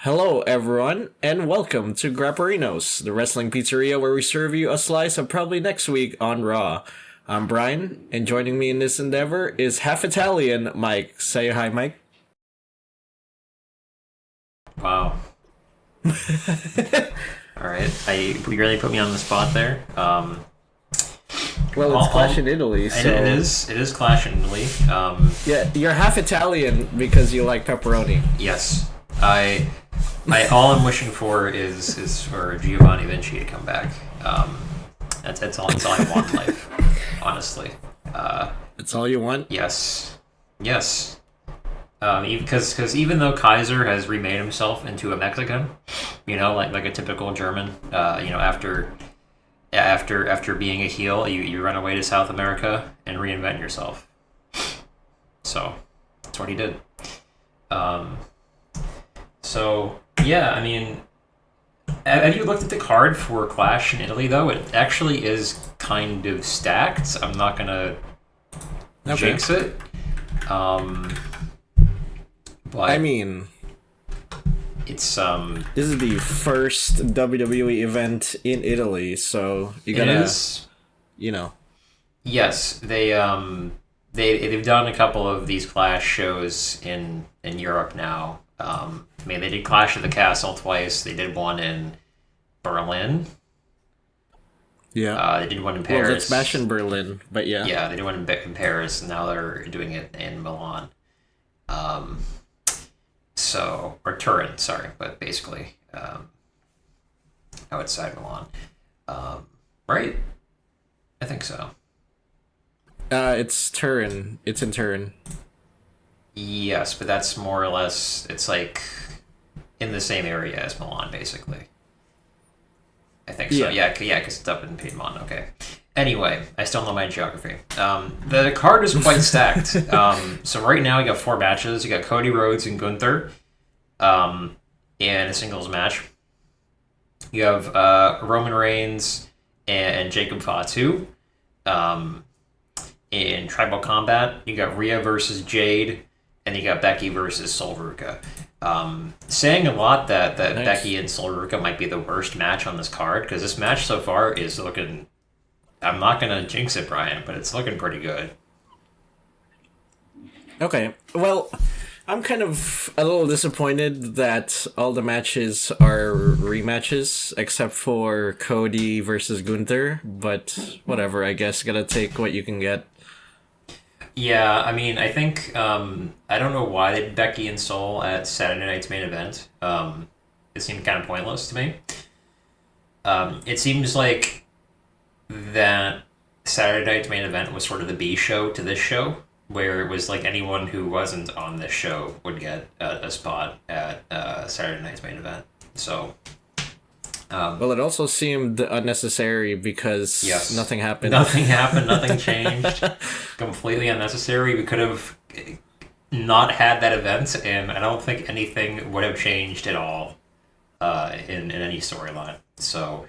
hello everyone, and welcome to Grapperinos, the wrestling pizzeria where we serve you a slice of probably next week on Raw. I'm Bryon, and joining me in this endeavor is half Italian Mike. Say hi, Mike. Wow. All right. You really put me on the spot there. Well, it's Clash in Italy, so it is Clash in Italy. yeah, you're half Italian because you like pepperoni. Yes. I all I'm wishing for is for Giovanni Vinci to come back. That's all I want in life, honestly. That's all you want? Yes. Yes. Because even though Kaiser has remade himself into a Mexican, like a typical German, after being a heel, you run away to South America and reinvent yourself. So that's what he did. So yeah, I mean, have you looked at the card for Clash in Italy though? It actually is kind of stacked. I'm not gonna jinx it. But I mean, it's this is the first WWE event in Italy, so you gotta, Yes, they've done a couple of these Clash shows in Europe now. They did Clash of the Castle twice. They did one in Berlin. Yeah. They did one in Paris. Well, that's Smash in Berlin, but yeah. Yeah, they did one in Paris, and now they're doing it in Milan. Or Turin, sorry, but basically outside Milan. Right? I think so. It's Turin. It's in Turin. Yes, but that's more or less, it's like in the same area as Milan, basically. I think so. Yeah, because it's up in Piedmont. Okay. Anyway, I still know my geography. The card is quite stacked. So right now you got 4 matches. You got Cody Rhodes and Gunther in a singles match. You have Roman Reigns and Jacob Fatu in Tribal Combat. You got Rhea versus Jade, and you got Becky versus Sol Ruca. Saying a lot that nice. Becky and Sol Ruca might be the worst match on this card, because this match so far is looking... I'm not going to jinx it, Brian, but it's looking pretty good. Okay, well, I'm kind of a little disappointed that all the matches are rematches, except for Cody versus Gunther, but whatever, I guess, gotta take what you can get. Yeah, I mean, I think, I don't know why they did Becky and Sol at Saturday night's main event. It seemed kind of pointless to me. It seems like that Saturday night's main event was sort of the B show to this show, where it was like anyone who wasn't on this show would get a spot at Saturday night's main event. So... well, it also seemed unnecessary because nothing happened. Nothing happened, nothing changed. Completely unnecessary. We could have not had that event, and I don't think anything would have changed at all in any storyline. So,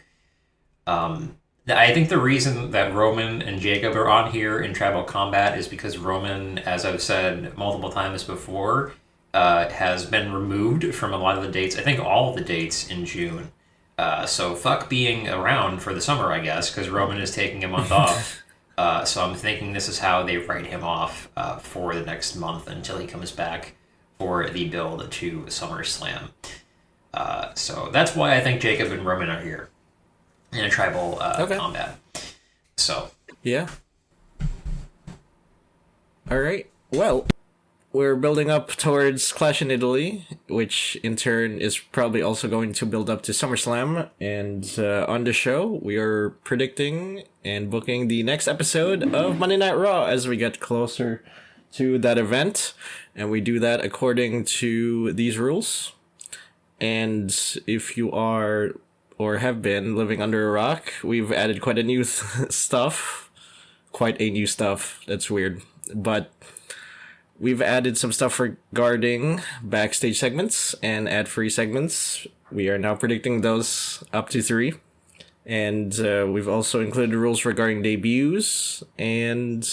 I think the reason that Roman and Jacob are on here in Tribal Combat is because Roman, as I've said multiple times before, has been removed from a lot of the dates. I think all of the dates in June. So fuck being around for the summer, I guess, because Roman is taking a month off. So I'm thinking this is how they write him off for the next month until he comes back for the build to SummerSlam. So that's why I think Jacob and Roman are here in a tribal combat. So yeah. All right. Well, we're building up towards Clash in Italy, which in turn is probably also going to build up to SummerSlam. And on the show, we are predicting and booking the next episode of Monday Night Raw as we get closer to that event. And we do that according to these rules. And if you are or have been living under a rock, we've added quite a new stuff. Quite a new stuff. That's weird. But... we've added some stuff regarding backstage segments and ad-free segments. We are now predicting those up to 3. And we've also included rules regarding debuts and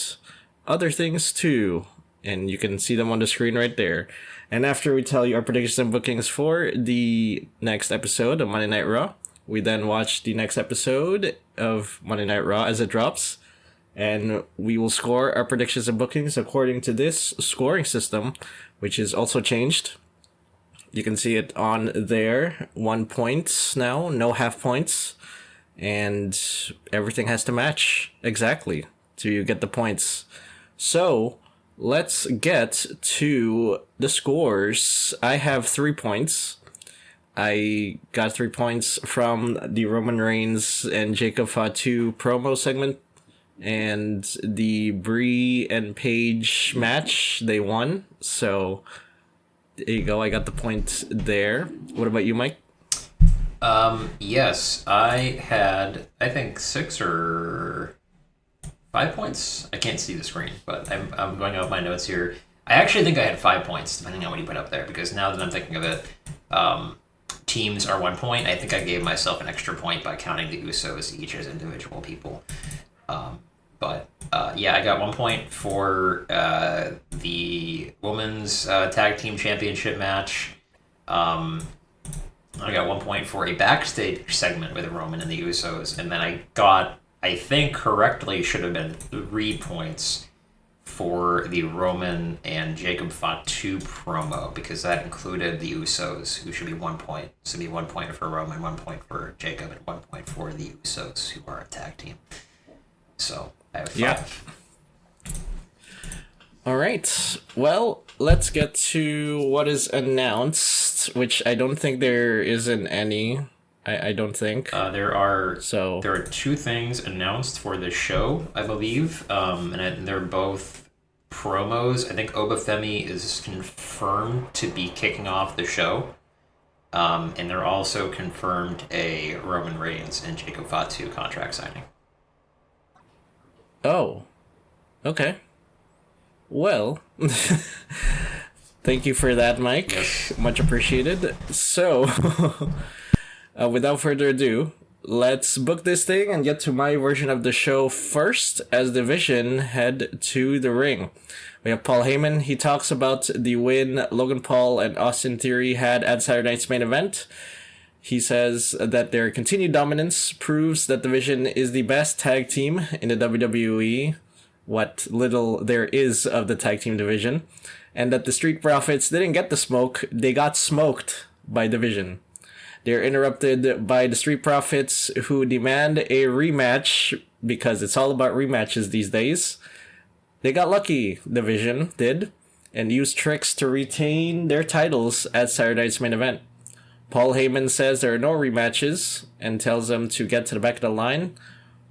other things too. And you can see them on the screen right there. And after we tell you our predictions and bookings for the next episode of Monday Night Raw, we then watch the next episode of Monday Night Raw as it drops. And we will score our predictions and bookings according to this scoring system, which is also changed. You can see it on there. 1 point now, no half points. And everything has to match exactly to get the points. So let's get to the scores. I have 3 points. I got 3 points from the Roman Reigns and Jacob Fatu promo segment and the Brie and Paige match. They won. So there you go. I got the point there. What about you, Mike? Yes, I had, I think 6 or 5 points. I can't see the screen, but I'm going off my notes here. I actually think I had 5 points, depending on what you put up there, because now that I'm thinking of it, teams are 1 point. I think I gave myself an extra point by counting the Usos each as individual people. Yeah, I got 1 point for the women's tag team championship match. I got 1 point for a backstage segment with Roman and the Usos, and then I got, I think correctly, should have been 3 points for the Roman and Jacob Fatu promo, because that included the Usos, who should be 1 point. So it'd be 1 point for Roman, 1 point for Jacob, and 1 point for the Usos, who are a tag team. So I have 5. Yeah. All right. Well, let's get to what is announced, which I don't think there isn't any. I don't think. There are 2 things announced for the show, I believe, and they're both promos. I think Obafemi is confirmed to be kicking off the show, and they're also confirmed a Roman Reigns and Jacob Fatu contract signing. Oh, okay. Well, thank you for that, Mike. Yes. Much appreciated. So, without further ado, let's book this thing and get to my version of the show first, as Division head to the ring. We have Paul Heyman. He talks about the win Logan Paul and Austin Theory had at Saturday Night's main event. He says that their continued dominance proves that Division is the best tag team in the WWE, what little there is of the tag team division, and that the Street Profits didn't get the smoke, they got smoked by Division. They're interrupted by the Street Profits, who demand a rematch, because it's all about rematches these days. They got lucky, Division did, and used tricks to retain their titles at Saturday Night's main event. Paul Heyman says there are no rematches, and tells them to get to the back of the line,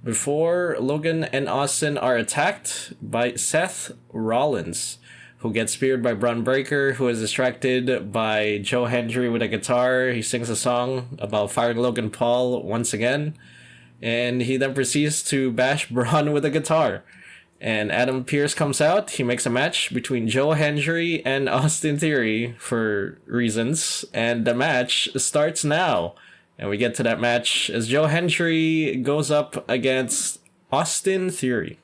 before Logan and Austin are attacked by Seth Rollins, who gets speared by Braun Breaker, who is distracted by Joe Hendry with a guitar. He sings a song about firing Logan Paul once again, and he then proceeds to bash Braun with a guitar. And Adam Pearce comes out. He makes a match between Joe Hendry and Austin Theory for reasons, and the match starts now. And we get to that match as Joe Hendry goes up against Austin Theory.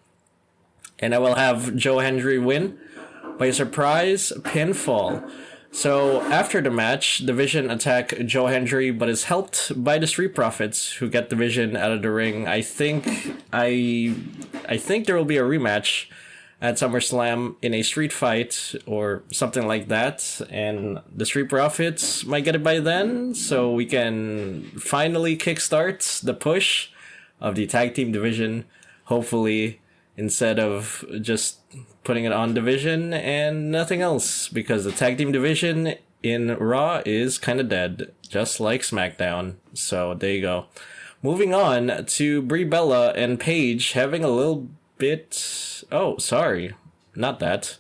And I will have Joe Hendry win by a surprise pinfall. So after the match, Division attack Joe Hendry, but is helped by the Street Profits, who get Division out of the ring. I think there will be a rematch at SummerSlam in a street fight or something like that, and the Street Profits might get it by then, so we can finally kickstart the push of the tag team division, hopefully, instead of just putting it on Division and nothing else, because the tag team division in Raw is kind of dead, just like SmackDown. So there you go. Moving on to Brie Bella and Paige having a little bit... Oh, sorry. Not that.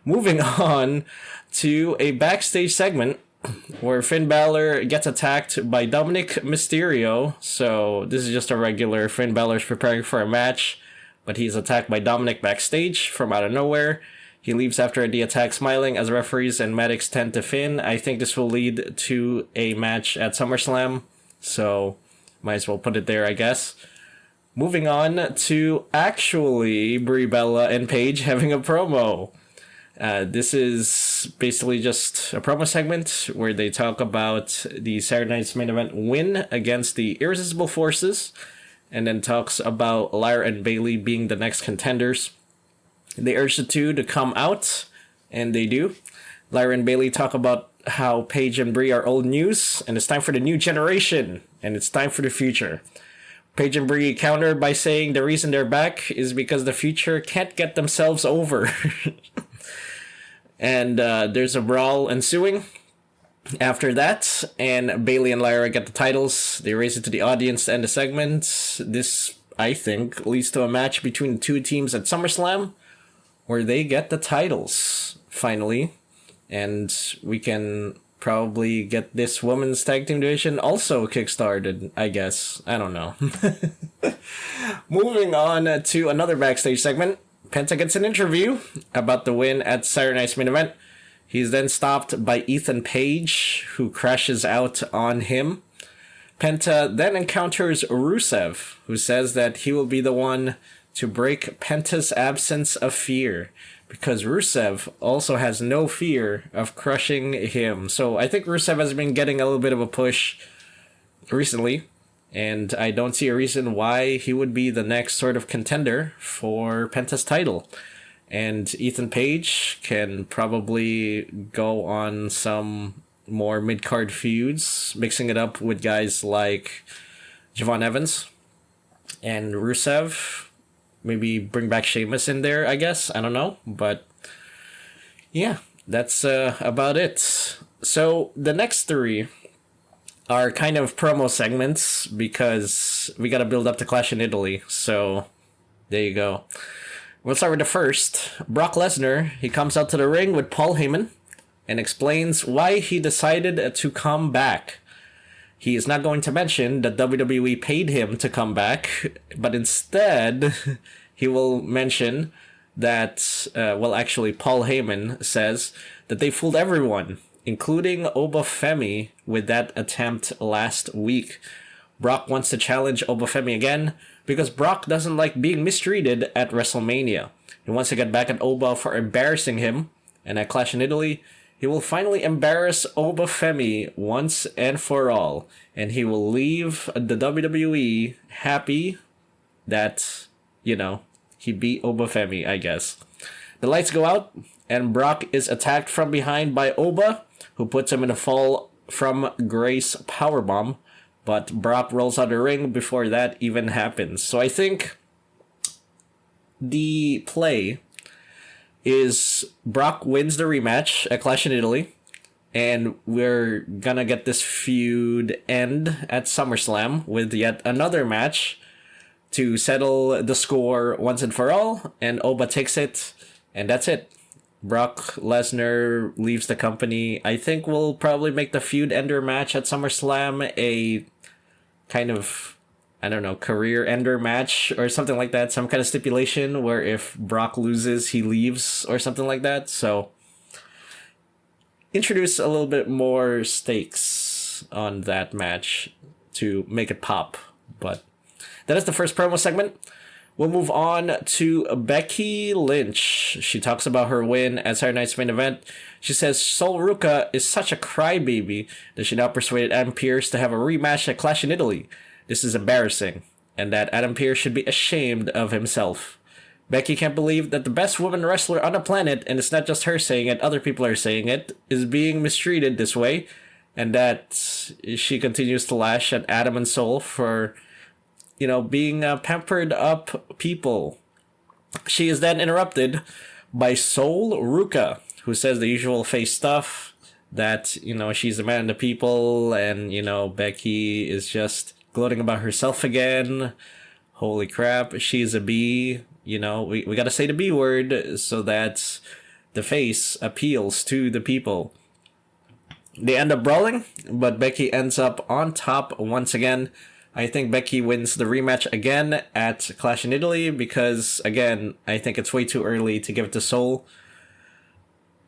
Moving on to a backstage segment where Finn Balor gets attacked by Dominic Mysterio. So this is just a regular Finn Balor's preparing for a match, but he's attacked by Dominic backstage from out of nowhere. He leaves after the attack smiling as referees and medics tend to Finn. I think this will lead to a match at SummerSlam, so might as well put it there, I guess. Moving on to actually Brie Bella and Paige having a promo. This is basically just a promo segment where they talk about the Saturday Night's main event win against the Irresistible Forces, and then talks about Lyra and Bayley being the next contenders. They urge the two to come out, and they do. Lyra and Bayley talk about how Paige and Brie are old news, and it's time for the new generation, and it's time for the future. Paige and Brie counter by saying the reason they're back is because the future can't get themselves over. And there's a brawl ensuing after that, and Bayley and Lyra get the titles. They raise it to the audience to end the segment. This, I think, leads to a match between the two teams at SummerSlam, where they get the titles, finally. And we can probably get this women's tag team division also kickstarted, I guess. I don't know. Moving on to another backstage segment. Penta gets an interview about the win at Saturday Night's main event. He's then stopped by Ethan Page, who crashes out on him. Penta then encounters Rusev, who says that he will be the one to break Penta's absence of fear, because Rusev also has no fear of crushing him. So I think Rusev has been getting a little bit of a push recently, and I don't see a reason why he would be the next sort of contender for Penta's title. And Ethan Page can probably go on some more mid-card feuds, mixing it up with guys like Javon Evans and Rusev. Maybe bring back Sheamus in there, I guess. I don't know. But yeah, that's about it. So the next three are kind of promo segments because we got to build up to Clash in Italy. So there you go. We'll start with the first. Brock Lesnar, he comes out to the ring with Paul Heyman and explains why he decided to come back. He is not going to mention that WWE paid him to come back, but instead he will mention that, Paul Heyman says that they fooled everyone, including Obafemi, with that attempt last week. Brock wants to challenge Obafemi again because Brock doesn't like being mistreated at WrestleMania. He wants to get back at Oba for embarrassing him, and at Clash in Italy, he will finally embarrass Obafemi once and for all, and he will leave the WWE happy that, he beat Obafemi, I guess. The lights go out, and Brock is attacked from behind by Oba, who puts him in a fall from Grace powerbomb, but Brock rolls out of the ring before that even happens. So I think the play is Brock wins the rematch at Clash in Italy, and we're gonna get this feud end at SummerSlam with yet another match to settle the score once and for all, and Oba takes it, and that's it. Brock Lesnar leaves the company. I think we'll probably make the feud ender match at SummerSlam a kind of, career ender match or something like that. Some kind of stipulation where if Brock loses, he leaves or something like that. So introduce a little bit more stakes on that match to make it pop. But that is the first promo segment. We'll move on to Becky Lynch. She talks about her win at Saturday Night's main event. She says Sol Ruca is such a crybaby that she now persuaded Adam Pearce to have a rematch at Clash in Italy. This is embarrassing, and that Adam Pearce should be ashamed of himself. Becky can't believe that the best woman wrestler on the planet, and it's not just her saying it, other people are saying it, is being mistreated this way, and that she continues to lash at Adam and Sol for being pampered up people. She is then interrupted by Sol Ruca, who says the usual face stuff that, she's a man of the people, and, Becky is just gloating about herself again. Holy crap, she's a B. We gotta say the B word so that the face appeals to the people. They end up brawling, but Becky ends up on top once again. I think Becky wins the rematch again at Clash in Italy because, again, I think it's way too early to give it to Sol.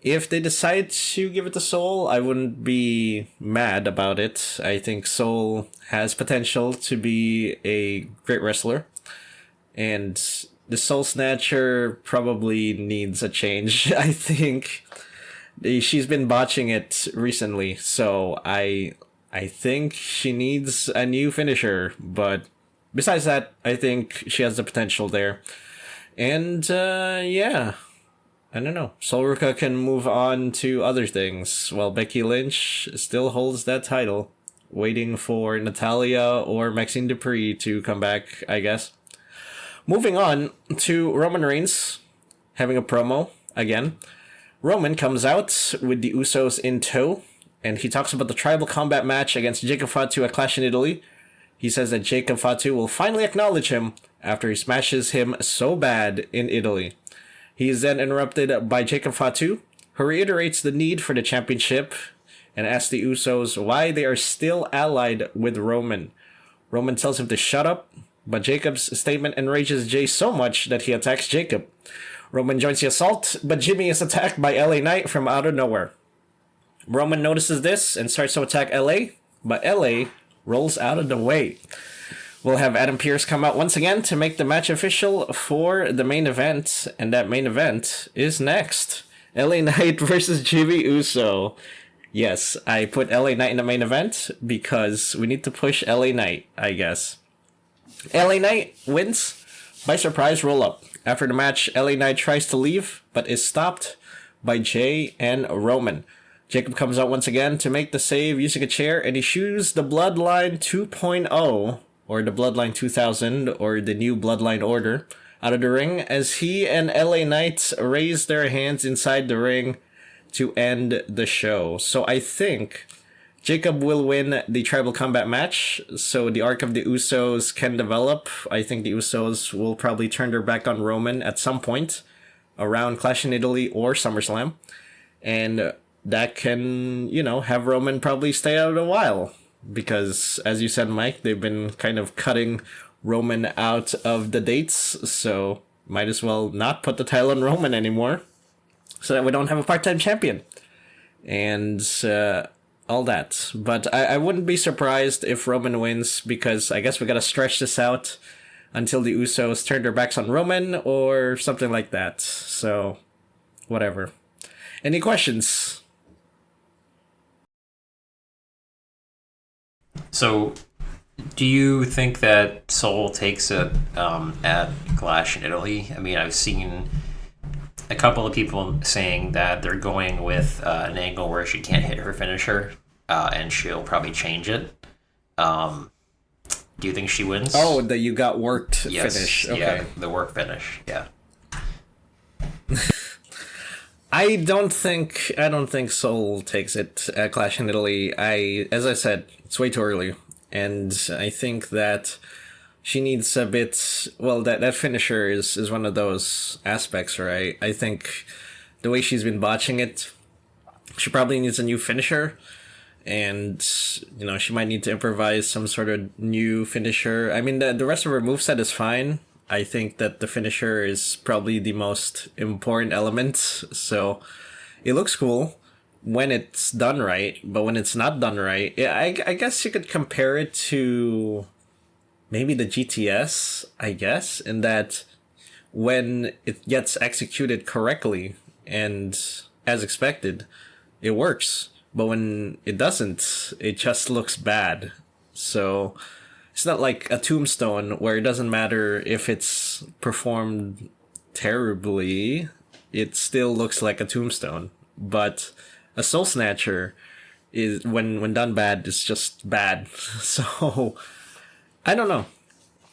If they decide to give it to Sol, I wouldn't be mad about it. I think Sol has potential to be a great wrestler. And the Soul Snatcher probably needs a change. I think she's been botching it recently, so I think she needs a new finisher. But besides that, I think she has the potential there. And yeah, I don't know. Solruka can move on to other things, while Becky Lynch still holds that title, waiting for Natalia or Maxine Dupree to come back, I guess. Moving on to Roman Reigns having a promo again. Roman comes out with the Usos in tow, and he talks about the tribal combat match against Jacob Fatu at Clash in Italy. He says that Jacob Fatu will finally acknowledge him after he smashes him so bad in Italy. He is then interrupted by Jacob Fatu, who reiterates the need for the championship and asks the Usos why they are still allied with Roman. Roman tells him to shut up, but Jacob's statement enrages Jey so much that he attacks Jacob. Roman joins the assault, but Jimmy is attacked by LA Knight from out of nowhere. Roman notices this and starts to attack LA, but LA rolls out of the way. We'll have Adam Pearce come out once again to make the match official for the main event, and that main event is next. LA Knight versus Jimmy Uso. Yes, I put LA Knight in the main event because we need to push LA Knight, I guess. LA Knight wins by surprise roll-up. After the match, LA Knight tries to leave, but is stopped by Jey and Roman. Jacob comes out once again to make the save using a chair, and he shoos the Bloodline 2.0, or the Bloodline 2000, or the new Bloodline Order, out of the ring as he and LA Knight raise their hands inside the ring to end the show. So I think Jacob will win the Tribal Combat match, so the arc of the Usos can develop. I think the Usos will probably turn their back on Roman at some point around Clash in Italy or SummerSlam. And that can, have Roman probably stay out a while. Because, as you said, Mike, they've been kind of cutting Roman out of the dates, so might as well not put the title on Roman anymore, so that we don't have a part-time champion. And all that. But I wouldn't be surprised if Roman wins, because I guess we gotta stretch this out until the Usos turn their backs on Roman, or something like that. So, whatever. Any questions? So, do you think that Soul takes it at Clash in Italy? I mean, I've seen a couple of people saying that they're going with an angle where she can't hit her finisher, and she'll probably change it. Do you think she wins? Oh, the you got worked finish. Okay. Yeah, the work finish. Yeah. I don't think Soul takes it at Clash in Italy. As I said, it's way too early, and I think that she needs a bit. Well, that finisher is one of those aspects, right? I think the way she's been botching it, she probably needs a new finisher, and she might need to improvise some sort of new finisher. I mean, the rest of her moveset is fine. I think that the finisher is probably the most important element. So it looks cool when it's done right, but when it's not done right, yeah, I guess you could compare it to maybe the GTS, I guess, in that when it gets executed correctly and as expected, it works. But when it doesn't, it just looks bad. So it's not like a tombstone where it doesn't matter if it's performed terribly, it still looks like a tombstone. But a soul snatcher is when done bad, it's just bad. So I don't know.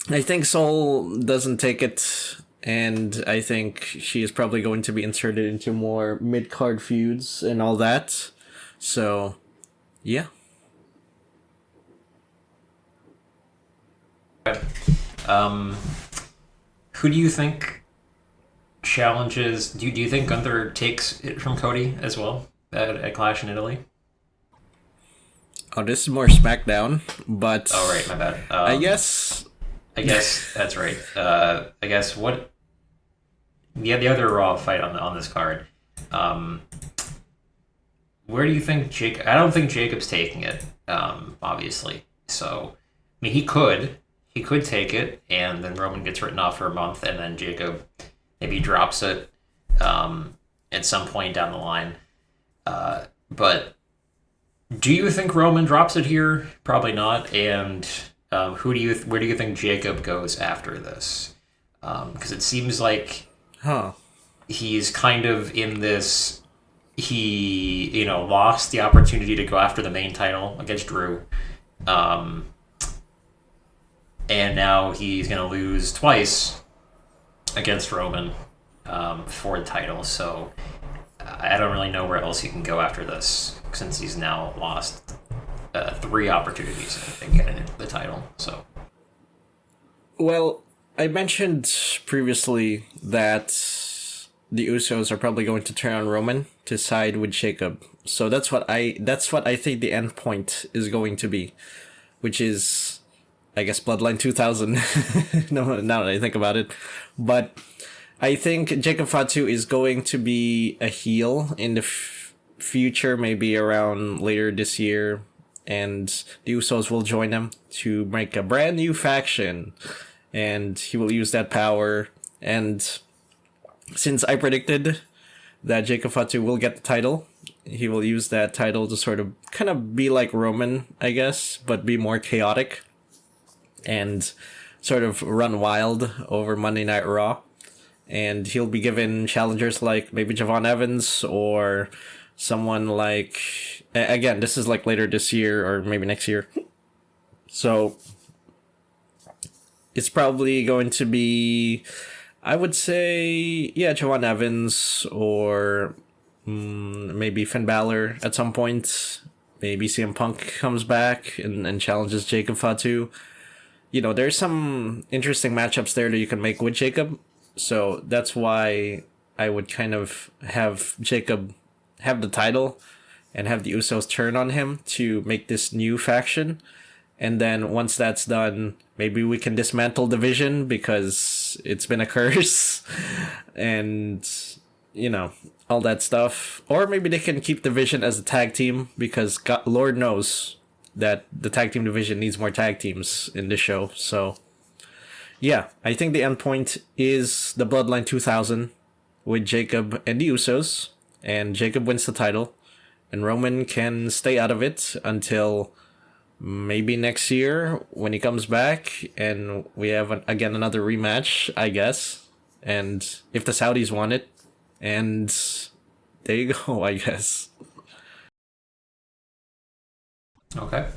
I think Soul doesn't take it, and I think she is probably going to be inserted into more mid-card feuds and all that. So yeah. Who do you think challenges? Do you think Gunther takes it from Cody as well at Clash in Italy? Oh, this is more SmackDown, but oh right, my bad. I guess that's right. I guess what? Yeah, the other Raw fight on this card. Where do you think Jake? I don't think Jacob's taking it. Obviously, so I mean he could. he could take it, and then Roman gets written off for a month, and then Jacob maybe drops it at some point down the line. But do you think Roman drops it here? Probably not. And where do you think Jacob goes after this? Because it seems like he's kind of in this. He lost the opportunity to go after the main title against Drew, and now he's gonna lose twice against Roman for the title. So I don't really know where else he can go after this, since he's now lost 3 opportunities in getting the title. So, Well, I mentioned previously that the Usos are probably going to turn on Roman to side with Jacob. So that's what I think the end point is going to be, which is, I guess, Bloodline 2000. No, now that I think about it, but I think Jacob Fatu is going to be a heel in the future, maybe around later this year, and the Usos will join him to make a brand new faction, and he will use that power. And since I predicted that Jacob Fatu will get the title, he will use that title to sort of kind of be like Roman, I guess, but be more chaotic and sort of run wild over Monday Night Raw. And he'll be given challengers like maybe Javon Evans or someone like, again, this is like later this year or maybe next year. So it's probably going to be, I would say, yeah, Javon Evans or maybe Finn Balor at some point. Maybe CM Punk comes back and challenges Jacob Fatu. There's some interesting matchups there that you can make with Jacob. So that's why I would kind of have Jacob have the title and have the Usos turn on him to make this new faction. And then once that's done, maybe we can dismantle the Vision because it's been a curse and, all that stuff. Or maybe they can keep the Vision as a tag team because Lord knows that the tag team division needs more tag teams in this show. So yeah, I think the end point is the Bloodline 2000 with Jacob and the Usos, and Jacob wins the title, and Roman can stay out of it until maybe next year when he comes back, and we have again another rematch, I guess, and if the Saudis want it, and there you go, I guess. okay.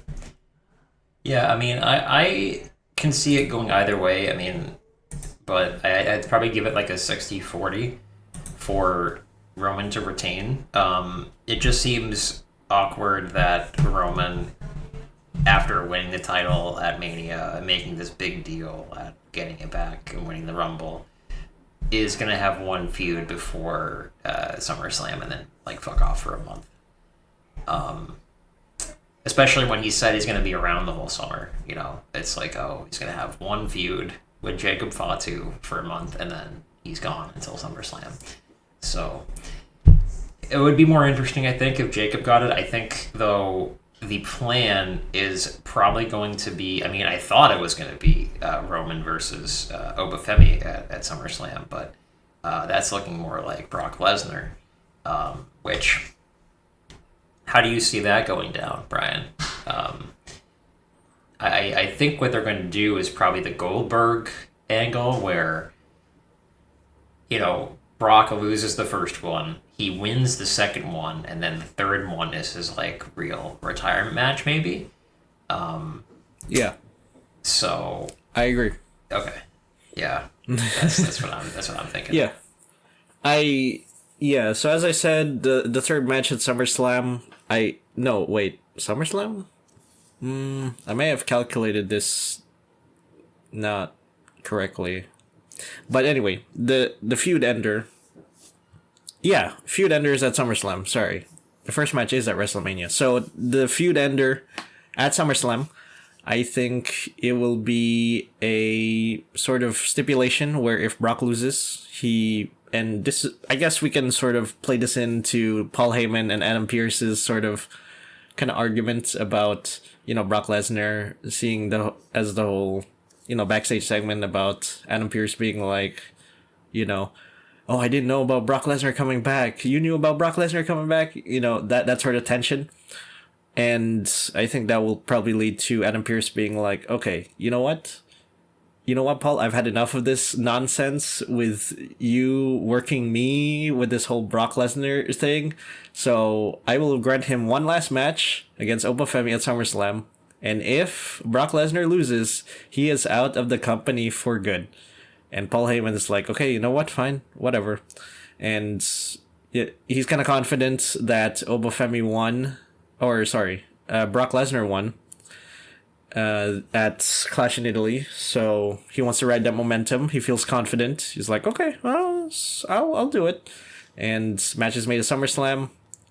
Yeah, I mean, I can see it going either way. I mean, but I'd probably give it like a 60-40 for Roman to retain. It just seems awkward that Roman, after winning the title at Mania and making this big deal at getting it back and winning the Rumble, is going to have one feud before SummerSlam and then like fuck off for a month. Especially when he said he's going to be around the whole summer. It's like, oh, he's going to have one feud with Jacob Fatu for a month, and then he's gone until SummerSlam. So it would be more interesting, I think, if Jacob got it. I think, though, the plan is probably going to be, I mean, I thought it was going to be Roman versus Obafemi at SummerSlam, but that's looking more like Brock Lesnar, which... How do you see that going down, Bryon? I think what they're going to do is probably the Goldberg angle where, Brock loses the first one, he wins the second one, and then the third one is his, like, real retirement match, maybe? Yeah. So... I agree. Okay. Yeah. That's what I'm thinking. Yeah. Yeah, so as I said, the third match at SummerSlam, SummerSlam? I may have calculated this not correctly. But anyway, the feud ender. Yeah, feud ender is at SummerSlam, sorry. The first match is at WrestleMania. So the feud ender at SummerSlam, I think it will be a sort of stipulation where if Brock loses, and this, I guess we can sort of play this into Paul Heyman and Adam Pearce's sort of kind of argument about, Brock Lesnar seeing as the whole backstage segment about Adam Pearce being like, oh, I didn't know about Brock Lesnar coming back. You knew about Brock Lesnar coming back. That sort of tension. And I think that will probably lead to Adam Pearce being like, okay, you know what? Paul? I've had enough of this nonsense with you working me with this whole Brock Lesnar thing. So I will grant him one last match against Obafemi at SummerSlam. And if Brock Lesnar loses, he is out of the company for good. And Paul Heyman is like, okay, you know what? Fine, whatever. And he's kind of confident that Obafemi won, Brock Lesnar won at Clash in Italy. So he wants to ride that momentum. He feels confident. He's like, okay, well, I'll do it. And match is made at SummerSlam.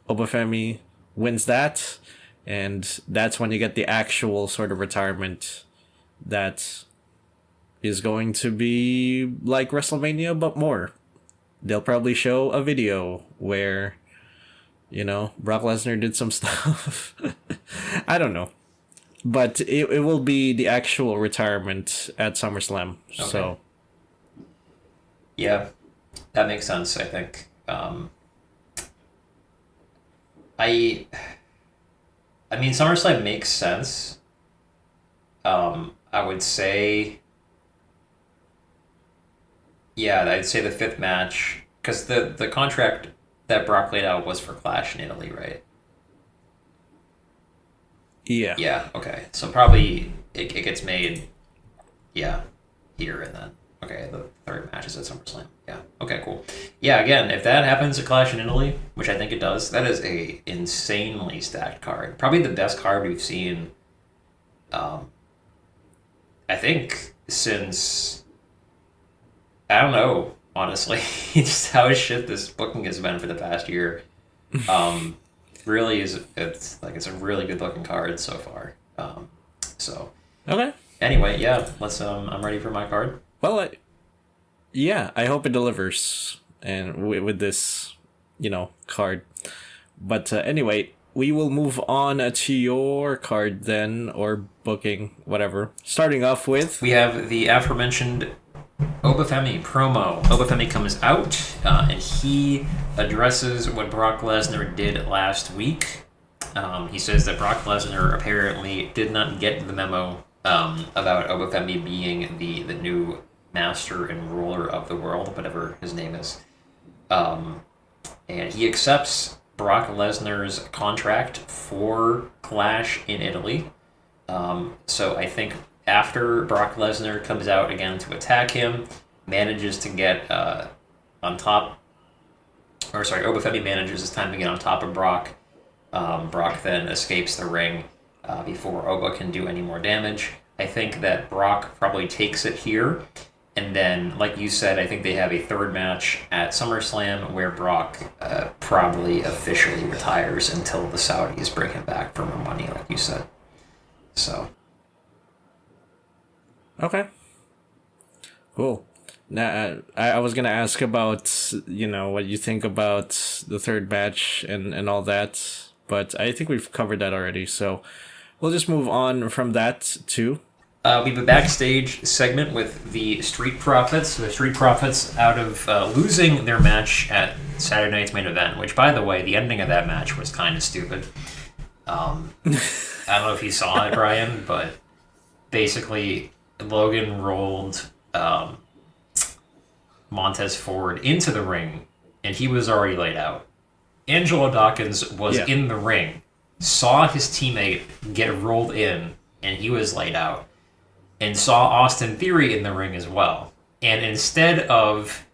Obafemi wins that. And that's when you get the actual sort of retirement that is going to be like WrestleMania, but more. They'll probably show a video where, Brock Lesnar did some stuff. I don't know. But it will be the actual retirement at SummerSlam. Okay. So. Yeah, that makes sense, I think. I mean, SummerSlam makes sense. I would say... Yeah, I'd say the fifth match, because the contract that Brock laid out was for Clash in Italy, right? Yeah. Yeah, okay. So probably it gets made, here and then. Okay, the third match is at SummerSlam. Yeah, okay, cool. Yeah, again, if that happens at Clash in Italy, which I think it does, that is a insanely stacked card. Probably the best card we've seen, I think, since... I don't know, honestly. Just how shit this booking has been for the past year. Really it's a really good looking card so far. So okay. Anyway, yeah, let's I'm ready for my card. Well, I hope it delivers and with this, card. But anyway, we will move on to your card then, or booking, whatever. Starting off with, we have the aforementioned Obafemi promo. Obafemi comes out and he addresses what Brock Lesnar did last week. He says that Brock Lesnar apparently did not get the memo about Obafemi being the new master and ruler of the world, whatever his name is. And he accepts Brock Lesnar's contract for Clash in Italy. So I think after Brock Lesnar comes out again to attack him, manages to get on top, Obafemi manages this time to get on top of Brock. Brock then escapes the ring before Oba can do any more damage. I think that Brock probably takes it here, and then, like you said, I think they have a third match at SummerSlam where Brock probably officially retires until the Saudis bring him back for more money, like you said. So... Okay. Cool. Now, I was gonna ask about, what you think about the third match and all that, but I think we've covered that already, so we'll just move on from that too. We have a backstage segment with the Street Profits. The Street Profits, out of losing their match at Saturday night's main event, which, by the way, the ending of that match was kind of stupid. I don't know if you saw it, Bryan, but basically... Logan rolled Montez Ford into the ring, and he was already laid out. Angelo Dawkins was in the ring, saw his teammate get rolled in, and he was laid out, and saw Austin Theory in the ring as well. And instead of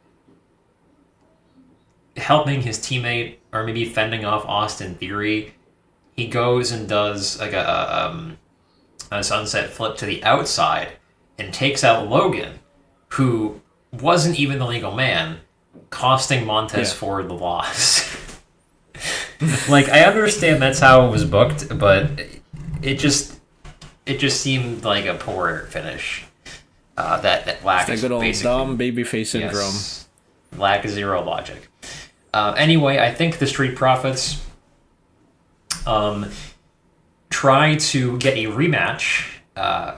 helping his teammate, or maybe fending off Austin Theory, he goes and does like a sunset flip to the outside, and takes out Logan, who wasn't even the legal man, costing Montez Ford the loss. Like, I understand that's how it was booked, but it just seemed like a poor finish. That lack it's that good old dumb babyface syndrome. Yes, lack of zero logic. Anyway, I think the Street Profits try to get a rematch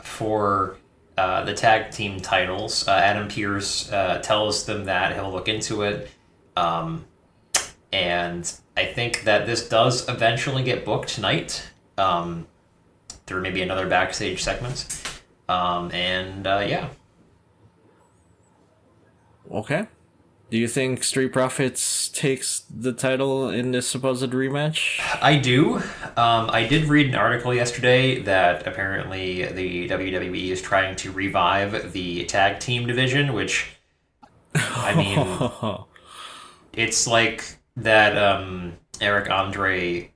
for the tag team titles. Adam Pearce tells them that he'll look into it. And I think that this does eventually get booked tonight through maybe another backstage segment. Yeah. Okay. Do you think Street Profits takes the title in this supposed rematch? I do. I did read an article yesterday that apparently the WWE is trying to revive the tag team division, which, I mean, it's like that Eric Andre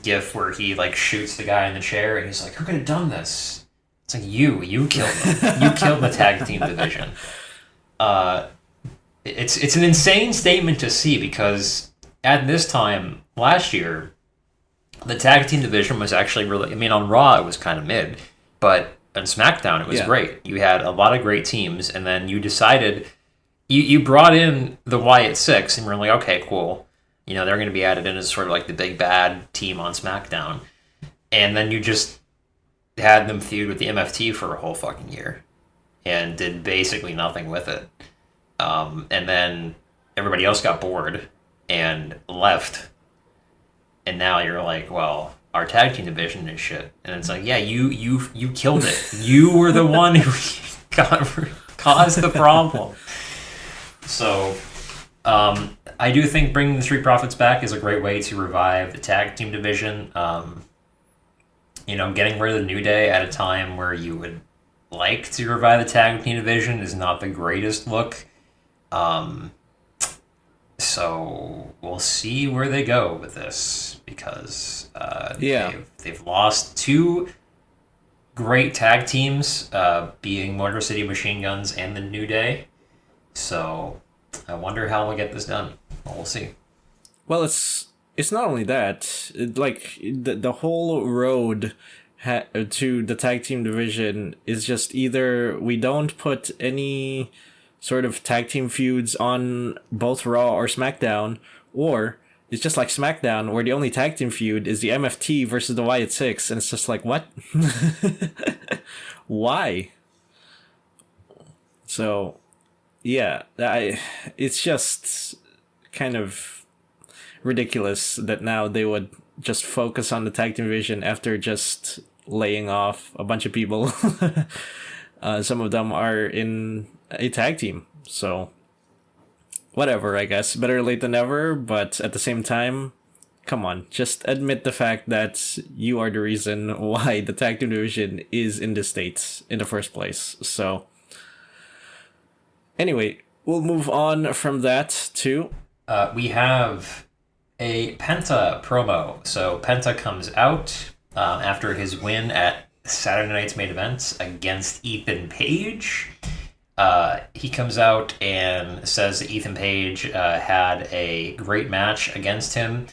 gif where he like shoots the guy in the chair and he's like, "Who could have done this?" It's like you killed them. You killed the tag team division. It's an insane statement to see because at this time last year, the tag team division was actually really. I mean, on Raw it was kind of mid, but on SmackDown it was great. You had a lot of great teams, and then you decided you brought in the Wyatt Six, and we're like, okay, cool. You know, they're going to be added in as sort of like the big bad team on SmackDown, and then you just had them feud with the MFT for a whole fucking year, and did basically nothing with it. And then everybody else got bored and left. And now you're like, well, our tag team division is shit. And it's like, yeah, you killed it. You were the one who caused the problem. So, I do think bringing the Street Profits back is a great way to revive the tag team division. Getting rid of the New Day at a time where you would like to revive the tag team division is not the greatest look. So we'll see where they go with this because they've lost two great tag teams, being Motor City Machine Guns and the New Day. So I wonder how we'll get this done. We'll see. Well, it's not only that. The whole road to the tag team division is just either we don't put any sort of tag team feuds on both Raw or SmackDown, or it's just like SmackDown, where the only tag team feud is the MFT versus the Wyatt Six, and it's just like, what? Why? So, yeah, it's just kind of ridiculous that now they would just focus on the tag team division after just laying off a bunch of people. Some of them are in a tag team, so whatever, I guess. Better late than never, but at the same time, come on, just admit the fact that you are the reason why the tag team division is in the States in the first place. So anyway, we'll move on from that to we have a Penta promo. So Penta comes out after his win at Saturday night's main event against Ethan Page. He comes out and says that Ethan Page had a great match against him,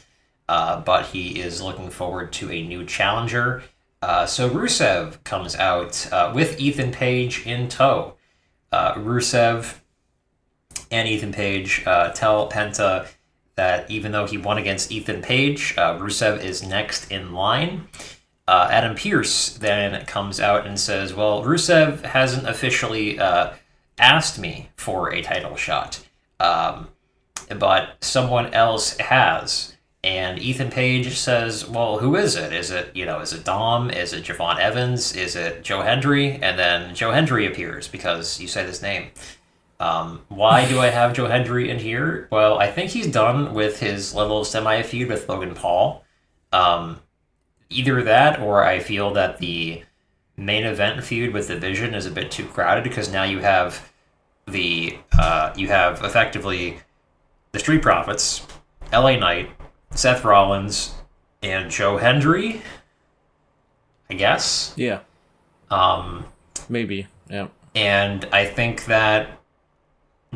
but he is looking forward to a new challenger. So Rusev comes out with Ethan Page in tow. Rusev and Ethan Page tell Penta that even though he won against Ethan Page, Rusev is next in line. Adam Pearce then comes out and says, well, Rusev hasn't officially asked me for a title shot, but someone else has. And Ethan Page says, well, who is it? Is it Dom? Is it Javon Evans? Is it Joe Hendry? And then Joe Hendry appears because you said his name. Why do I have Joe Hendry in here? Well, I think he's done with his little semi-feud with Logan Paul. Either that, or I feel that the main event feud with the Vision is a bit too crowded because now you have effectively the Street Profits, LA Knight, Seth Rollins, and Joe Hendry, I guess. Yeah. Maybe. Yeah. And I think that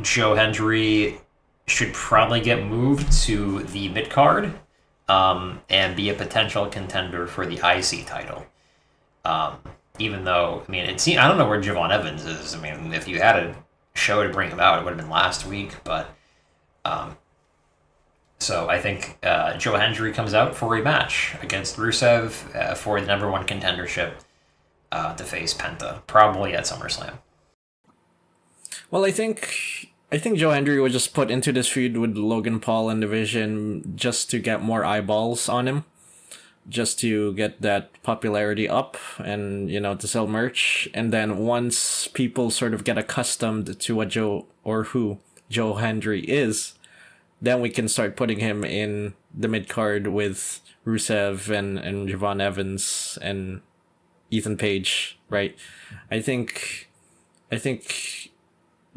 Joe Hendry should probably get moved to the mid card. And be a potential contender for the IC title. Even though, I mean, I don't know where Javon Evans is. I mean, if you had a show to bring him out, it would have been last week. But so I think Joe Hendry comes out for a match against Rusev for the number one contendership. to face Penta, probably at SummerSlam. Well, I think Joe Hendry was just put into this feud with Logan Paul and Division just to get more eyeballs on him, just to get that popularity up and, to sell merch. And then once people sort of get accustomed to what who Joe Hendry is, then we can start putting him in the mid card with Rusev and Javon Evans and Ethan Page, right? I think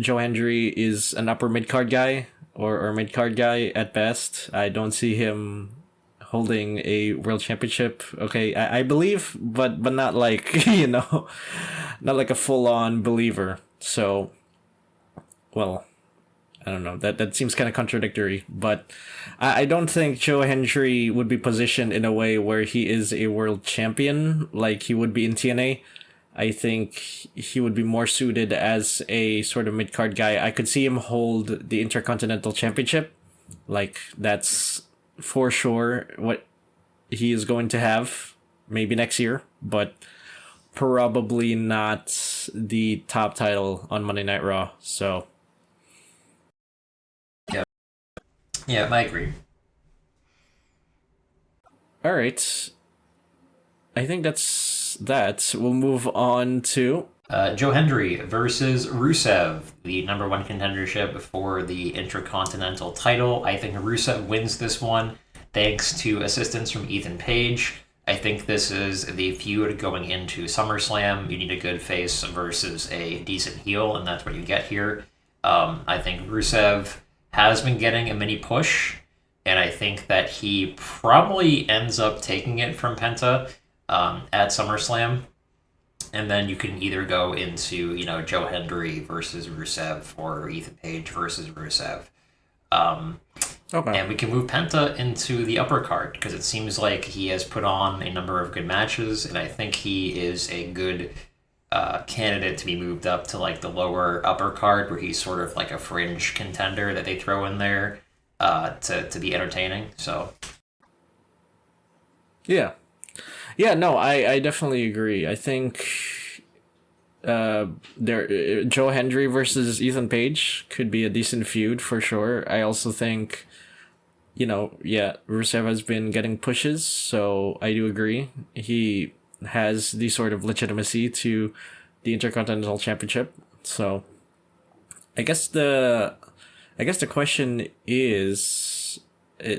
Joe Hendry is an upper mid card guy or mid card guy at best. I don't see him holding a world championship. Okay, I believe, but not like not like a full on believer. So, well, I don't know. That seems kind of contradictory, but I don't think Joe Hendry would be positioned in a way where he is a world champion like he would be in TNA. I think he would be more suited as a sort of mid-card guy. I could see him hold the Intercontinental Championship. Like, that's for sure what he is going to have maybe next year, but probably not the top title on Monday Night Raw. So, Yeah, I agree. all right. I think that's that. We'll move on to Joe Hendry versus Rusev, the number one contendership for the Intercontinental title. I think Rusev wins this one thanks to assistance from Ethan Page. I think this is the feud going into SummerSlam. You need a good face versus a decent heel, and that's what you get here. I think Rusev has been getting a mini push, and I think that he probably ends up taking it from Penta at SummerSlam. And then you can either go into, Joe Hendry versus Rusev or Ethan Page versus Rusev. okay. And we can move Penta into the upper card because it seems like he has put on a number of good matches, and I think he is a good candidate to be moved up to like the lower upper card where he's sort of like a fringe contender that they throw in there to be entertaining. So Yeah. Yeah, no, I definitely agree. I think Joe Hendry versus Ethan Page could be a decent feud for sure. I also think, Rusev has been getting pushes, so I do agree. He has the sort of legitimacy to the Intercontinental Championship. So I guess the question is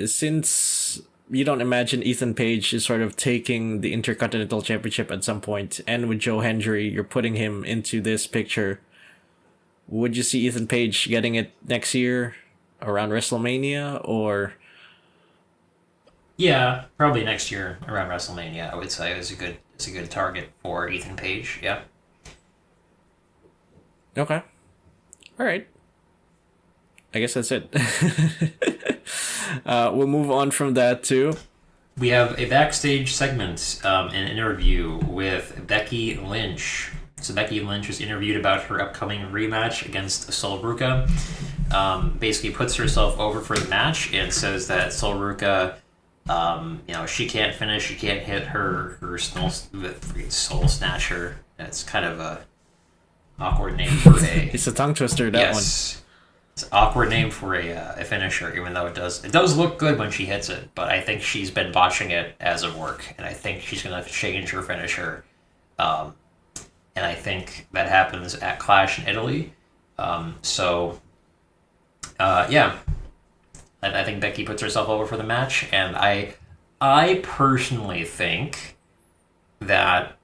since you don't imagine Ethan Page is sort of taking the Intercontinental Championship at some point, and with Joe Hendry, you're putting him into this picture. Would you see Ethan Page getting it next year around WrestleMania, or? yeah, probably next year around WrestleMania. I would say it's a good target for Ethan Page. Yeah. Okay. All right. I guess that's it. We'll move on from that too. We have a backstage segment, an interview with Becky Lynch. So Becky Lynch was interviewed about her upcoming rematch against Sol Ruca. Basically puts herself over for the match and says that Sol Ruca, she can't finish, she can't hit her soul snatcher. That's kind of a awkward name for a. It's a tongue twister, that yes. It's an awkward name for a finisher, even though it does look good when she hits it, but I think she's been botching it as of work, and I think she's going to change her finisher. And I think that happens at Clash in Italy. Yeah. I think Becky puts herself over for the match, and I personally think that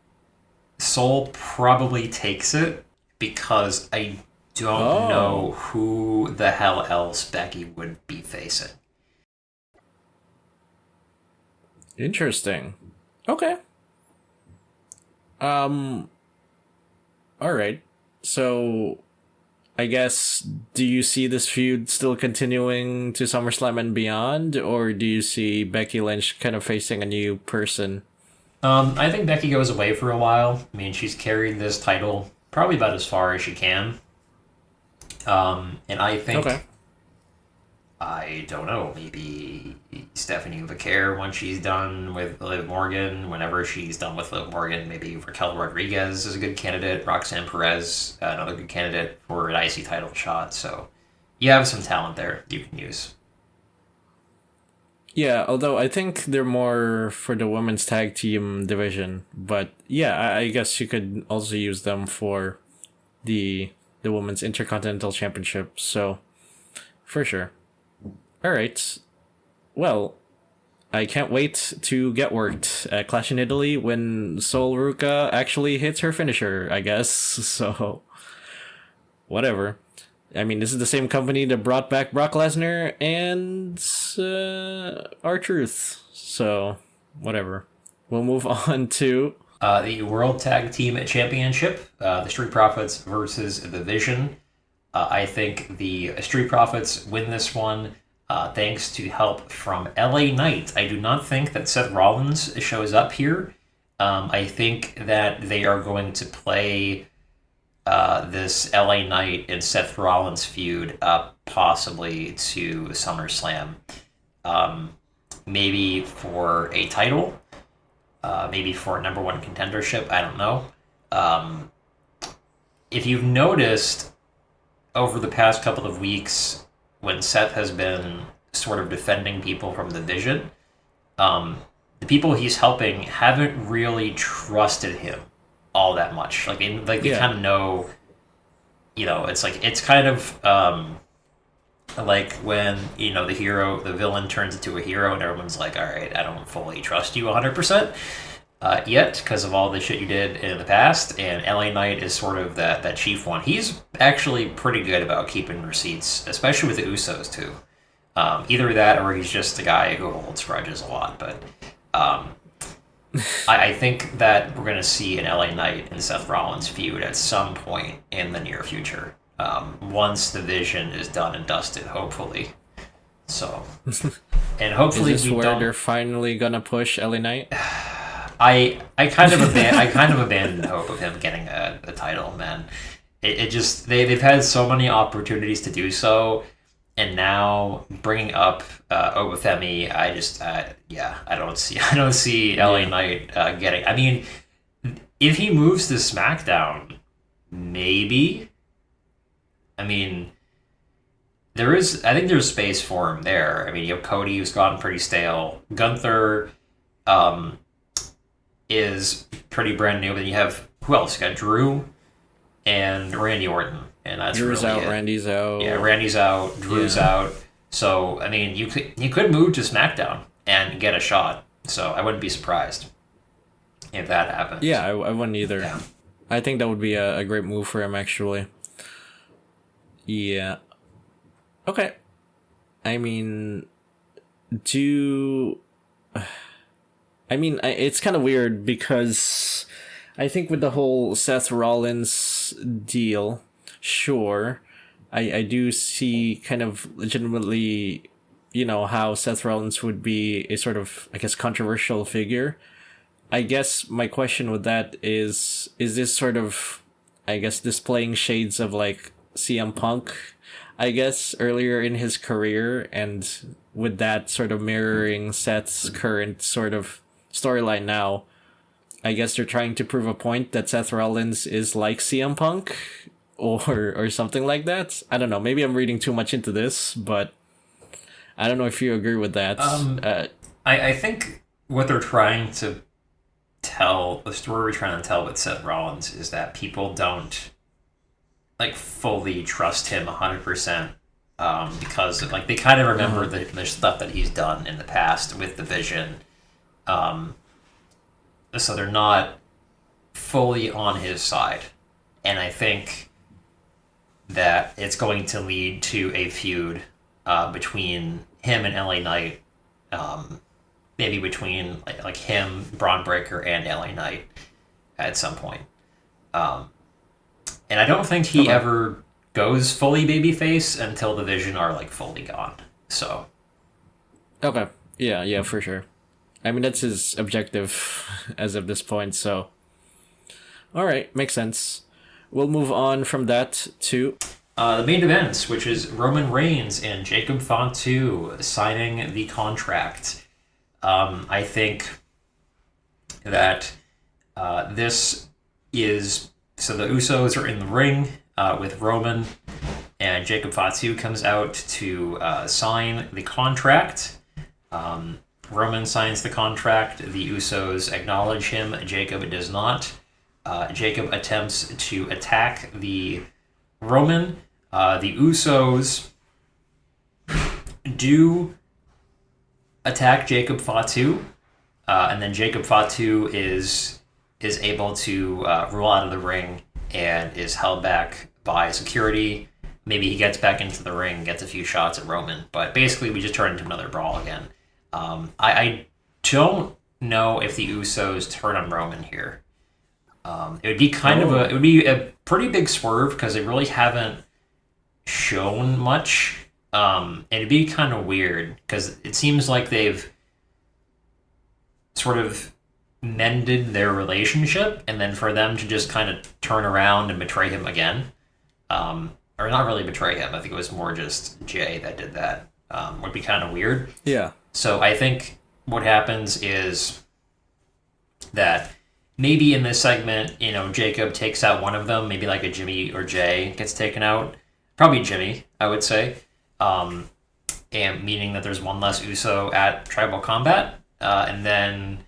Sol probably takes it because I don't know who the hell else Becky would be facing. Interesting. Okay. All right. So, I guess, do you see this feud still continuing to SummerSlam and beyond, or do you see Becky Lynch kind of facing a new person? I think Becky goes away for a while. I mean, she's carried this title probably about as far as she can. And I think I don't know, maybe Stephanie Vaquer when she's done with Liv Morgan. Whenever she's done with Liv Morgan, maybe Raquel Rodriguez is a good candidate. Roxanne Perez, another good candidate for an IC title shot. So you have some talent there you can use. Yeah, although I think they're more for the women's tag team division, but yeah, I guess you could also use them for the women's intercontinental championship. So for sure. All right. Well, I can't wait to get worked at Clash in Italy when Sol Ruka actually hits her finisher, I guess. So whatever. I mean, this is the same company that brought back Brock Lesnar and R-Truth. So, whatever. We'll move on to... The World Tag Team Championship, the Street Profits versus The Vision. I think the Street Profits win this one thanks to help from LA Knight. I do not think that Seth Rollins shows up here. I think that they are going to play this LA Knight and Seth Rollins feud up possibly to SummerSlam. Maybe for a title, maybe for a number one contendership. I don't know. If you've noticed over the past couple of weeks, when Seth has been sort of defending people from the Vision, the people he's helping haven't really trusted him all that much. They kind of know, it's kind of like when the villain turns into a hero and everyone's like, all right, I don't fully trust you 100% yet because of all the shit you did in the past. And LA Knight is sort of that chief one. He's actually pretty good about keeping receipts, especially with the Usos too. Either that or he's just a guy who holds grudges a lot. But I think that we're going to see an LA Knight and Seth Rollins feud at some point in the near future. Once the Vision is done and dusted, hopefully. So, and hopefully is this where they're finally gonna push LA Knight? I kind of abandoned hope of him getting a title, man. It just they've had so many opportunities to do so, and now bringing up Obafemi, I don't see LA Knight getting. I mean, if he moves to SmackDown, maybe. I mean, I think there's space for him there. I mean, you have Cody, who's gotten pretty stale. Gunther is pretty brand new. But you have, who else? You got Drew and Randy Orton. And that's Drew's really out, it. Randy's out. Yeah, Randy's out, Drew's out. So, I mean, you could move to SmackDown and get a shot. So I wouldn't be surprised if that happens. Yeah, I wouldn't either. Yeah. I think that would be a great move for him, actually. Yeah. Okay. I mean, it's kind of weird because I think with the whole Seth Rollins deal, sure, I do see kind of legitimately, how Seth Rollins would be a sort of, I guess, controversial figure. I guess my question with that is this sort of, I guess, displaying shades of like CM Punk, I guess, earlier in his career, and with that sort of mirroring Seth's current sort of storyline now, I guess they're trying to prove a point that Seth Rollins is like CM Punk or something like that. I don't know. Maybe I'm reading too much into this, but I don't know if you agree with that. I think what they're trying to tell, the story we're trying to tell with Seth Rollins is that people don't fully trust him 100%. Because they kind of remember the stuff that he's done in the past with the Vision. So they're not fully on his side. And I think that it's going to lead to a feud between him and LA Knight. Maybe between like him, Braun Breaker, and LA Knight at some point. And I don't think he ever goes fully babyface until the Vision are fully gone. So. Okay. Yeah, for sure. I mean, that's his objective as of this point, so. Alright, makes sense. We'll move on from that to The main events, which is Roman Reigns and Jacob Fatu signing the contract. I think that this is... So the Usos are in the ring with Roman, and Jacob Fatu comes out to sign the contract. Roman signs the contract. The Usos acknowledge him. Jacob does not. Jacob attempts to attack the Roman. The Usos do attack Jacob Fatu, and then Jacob Fatu is able to roll out of the ring and is held back by security. Maybe he gets back into the ring, gets a few shots at Roman, but basically we just turn into another brawl again. I don't know if the Usos turn on Roman here. It would be it would be a pretty big swerve because they really haven't shown much. It'd be kind of weird because it seems like they've sort of mended their relationship, and then for them to just kind of turn around and betray him again, or not really betray him, I think it was more just Jey that did that, would be kind of weird. Yeah. So I think what happens is that maybe in this segment, Jacob takes out one of them, maybe like a Jimmy or Jey gets taken out. Probably Jimmy, I would say. And meaning that there's one less Uso at Tribal Combat. And then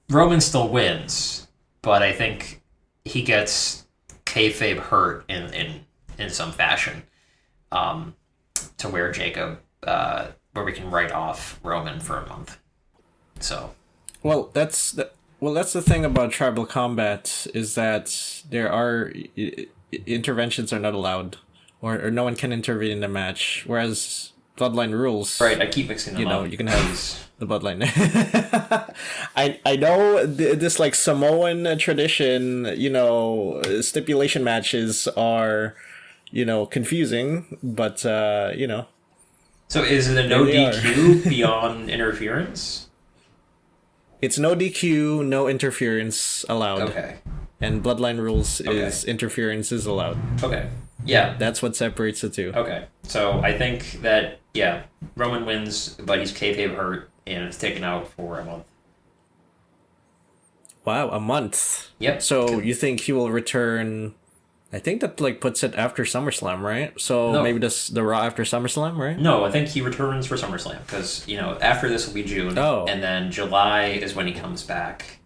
Roman still wins, but I think he gets kayfabe hurt in some fashion, to where Jacob, where we can write off Roman for a month. So, that's the thing about Tribal Combat is that there are interventions are not allowed, or no one can intervene in the match, whereas Bloodline rules. Right, I keep mixing them up. You can have the Bloodline. I know this like Samoan tradition, stipulation matches are, confusing, but So is it a no DQ beyond interference? It's no DQ, no interference allowed. Okay. And Bloodline rules is interference is allowed. Okay. Yeah. That's what separates the two. Okay. So I think that, Roman wins, but he's kayfabe hurt and it's taken out for a month. Wow, a month. Yep. So you think he will return? I think that puts it after SummerSlam, right? So maybe the Raw after SummerSlam, right? No, I think he returns for SummerSlam because after this will be June, and then July is when he comes back,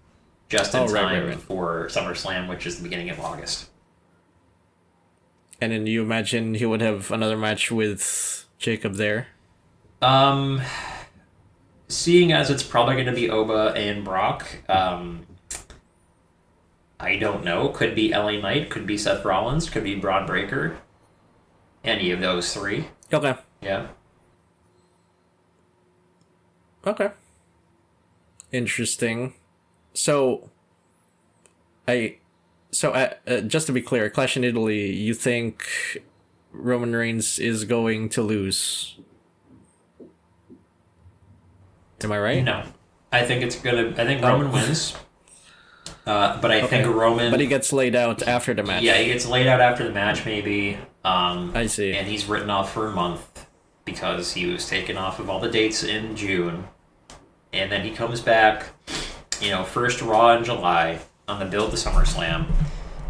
just in time for SummerSlam, which is the beginning of August. And then you imagine he would have another match with Jacob there? Seeing as it's probably going to be Oba and Brock, I don't know. Could be LA Knight, could be Seth Rollins, could be Braun Breaker. Any of those three. Okay. Yeah. Okay. Interesting. So, just to be clear, Clash in Italy, you think Roman Reigns is going to lose? Am I right? No. I think Roman wins. But I think Roman... But he gets laid out after the match. Yeah, he gets laid out after the match, maybe. I see. And he's written off for a month because he was taken off of all the dates in June. And then he comes back, first Raw in July on the build to SummerSlam.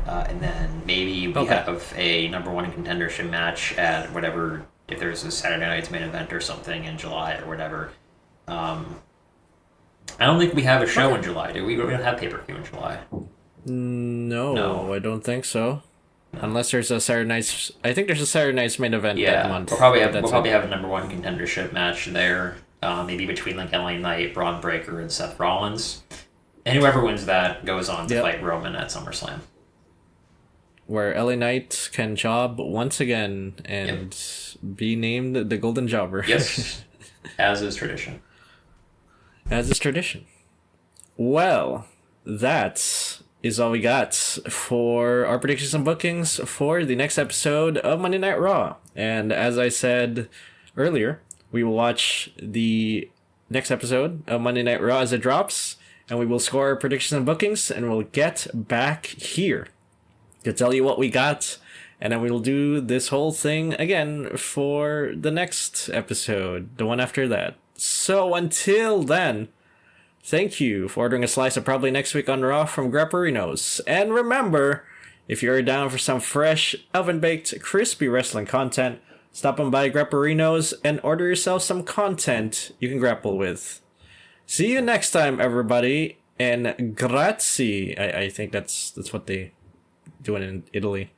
And then maybe we have a number one contendership match at whatever, if there's a Saturday night's main event or something in July or whatever. I don't think we have a show in July, do we? We don't have pay-per-view in July. No, I don't think so. No. Unless there's a Saturday night's... I think there's a Saturday night's main event that month. We'll probably have a number one contendership match there. Maybe between LA Knight, Braun Breaker, and Seth Rollins. And whoever wins that goes on to fight Roman at SummerSlam. Where LA Knight can job once again and be named the Golden Jobber. Yes, as is tradition. As is tradition. Well, that is all we got for our predictions and bookings for the next episode of Monday Night Raw. And as I said earlier, we will watch the next episode of Monday Night Raw as it drops, and we will score our predictions and bookings, and we'll get back here to tell you what we got And then we'll do this whole thing again for the next episode, the one after that. So until then, thank you for ordering a slice of Probably Next Week on Raw from Grapperinos. And remember, if you're down for some fresh, oven-baked, crispy wrestling content, stop on by Grapperinos and order yourself some content you can grapple with. See you next time, everybody, and grazie. I think that's what they do in Italy.